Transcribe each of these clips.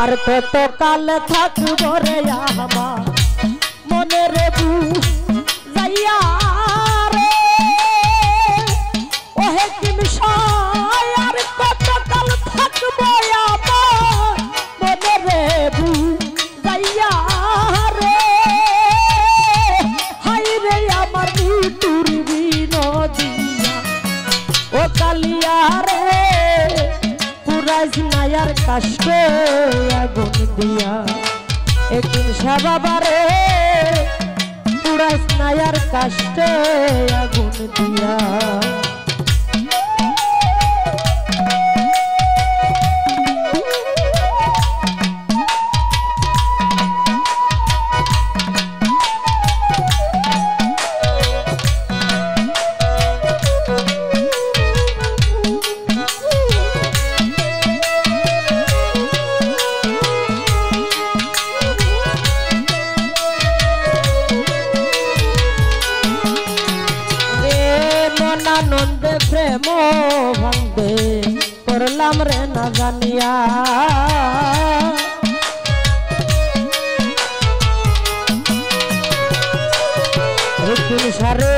আর কত কাল থাকবো রে আমার মনে রে যাইয়া রে ওহে কিমশায় আর কত কাল থাকবো আমার মনে রে যাইয়া রে হাই রে আমার মৃত্যুর বিনোদিয়া ও কালিয়া রে পুরাইস নায়ার কাষ্টে আগুন দিয়া একদিন বাবারে পুরাইস নায়ার কাষ্টে আগুন দিয়া আনন্দে প্রেম ভাঙবে করলাম রে না জানিয়া সারে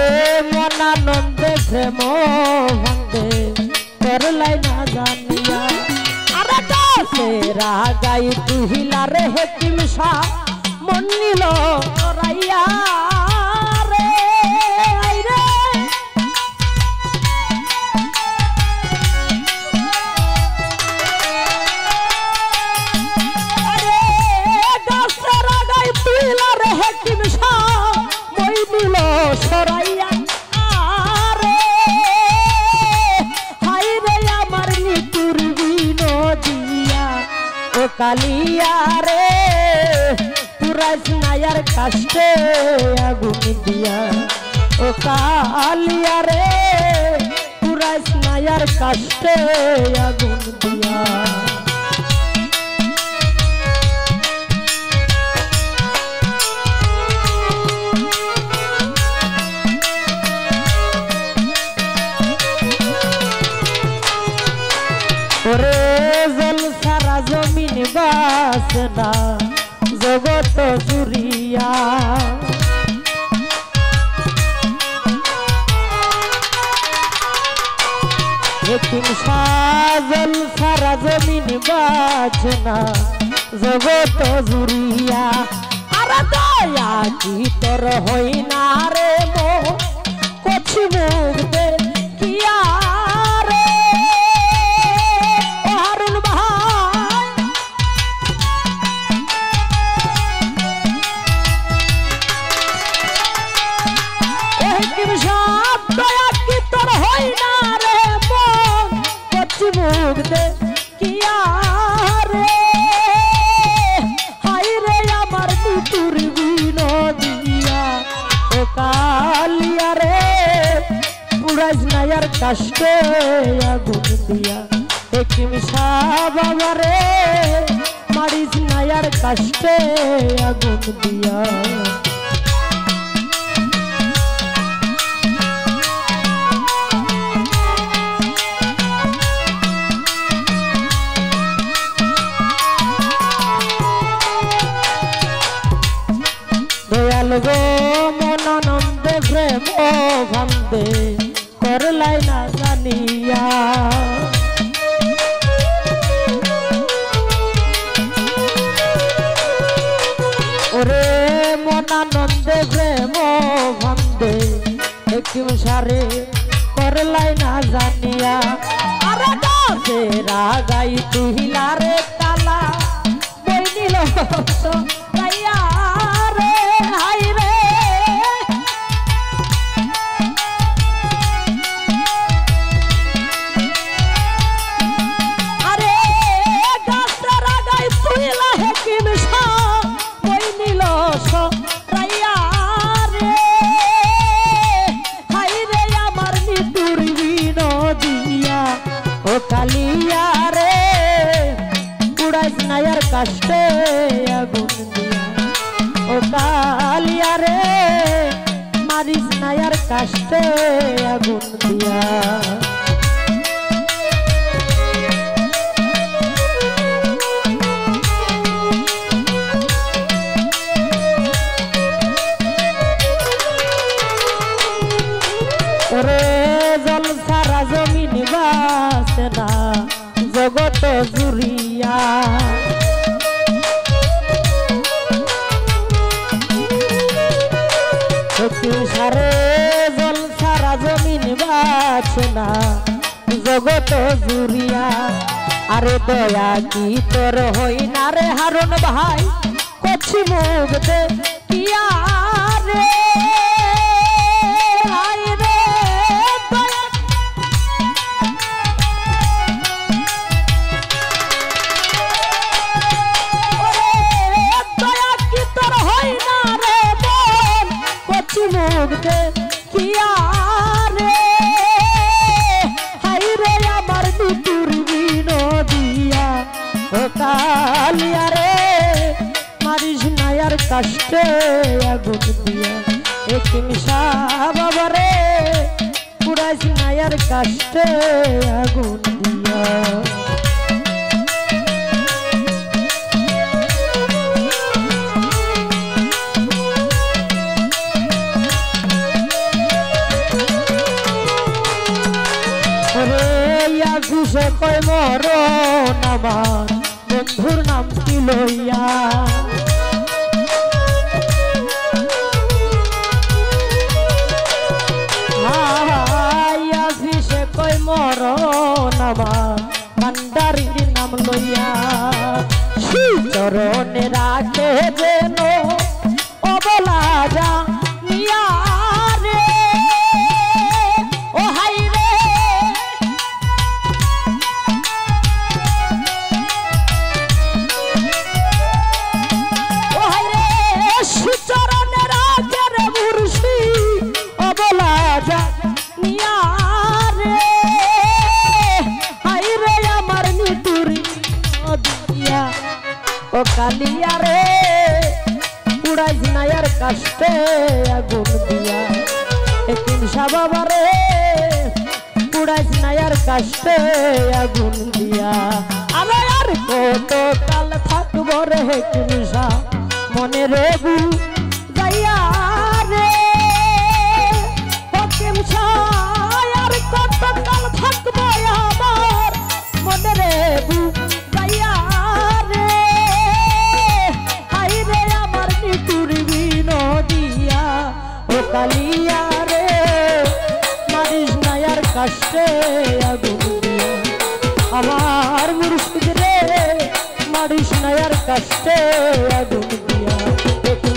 মন আনন্দে প্রেম ভাঙবে করলাই না জানিয়া আরে সেরা গাই তুহিলা রে হেকিম শাহ মন নিল রাইয়া সরাইয়া আরে হাই রে আমার মৃত্যুর বিনোদিয়া ও কালিয়া রে পুরাইস নায়ার কাষ্টে আগুন দিয়া ও কালিয়া রে পুরাইস নায়ার কাষ্টে আগুন দিয়া ওরে জল সারা জমিন বাসনা জগত জুরিয়া হেকিম সাজল সারা জমিন বাসনা জগত জুরিয়া আরে দয়া কি তোর হই না রে মো কছি মুখ দে কিয়া নায়ার কাষ্টে আগুন দিয়া হেকিম শাহ বাবারে মারিস নায়ার কাষ্টে আগুন দিয়া দয়াল গো মন আনন্দে প্রেম ভান্দে করলাই না জানিয়া ওরে মন আনন্দে প্রেম ভান্দে হেকিম সারে করলাই না জানিয়া আরে সেরা গাই তুহিলা রে তালা বই নিল রাইয়া রে হাই রে কালিয়া রে পুরাইস নায়ার কাষ্টে আগুন দিয়া ও কালিয়া রে মারিস নায়ার কাষ্টে আগুন দিয়া আসে না জগত জুরিয়া। আরে দয়া কি তোর হই না রে হারুন ভাই, কচি মুখ দেখিয়া রে। কালিয়া রে মারিস নায়ার কষ্টে আগুন দিয়া, এক নিশা বাবা রে পুরাইস নায়ার কষ্টে আগুন দিয়া। সে কয় মরণ আমার বন্ধুর নাম কি লইয়া, সে কয় মরণ আমার ভান্ডারির নাম লইয়া। চরণে রাখে যেন অবলা যা নিয়া রে। ও কালিয়া রে পুরাইস নায়ার কষ্টে আগুন দিয়া, একদিন বাবা রে পুরাইস নায়ার কষ্টে আগুন দিয়া। আমি আর কত কাল থাকবো রে কিনসা মনে রে বু যাইয়া রে। ও কিনসা আর কত কাল থাকবো আমার মনে রে বু যাইয়া রে। কালিয়া রে মারিস নায়ার কষ্টে আগুন দিয়া, আমার মুর্শিদ রে মারিস নায়ার কষ্টে আগুন দিয়া।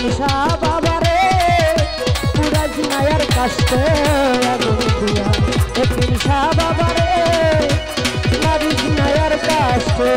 নিশা বাবা রে পুরাইস নায়ার কষ্টে আগুন দিয়া, নিশা বাবা রে মারিস নায়ার কষ্টে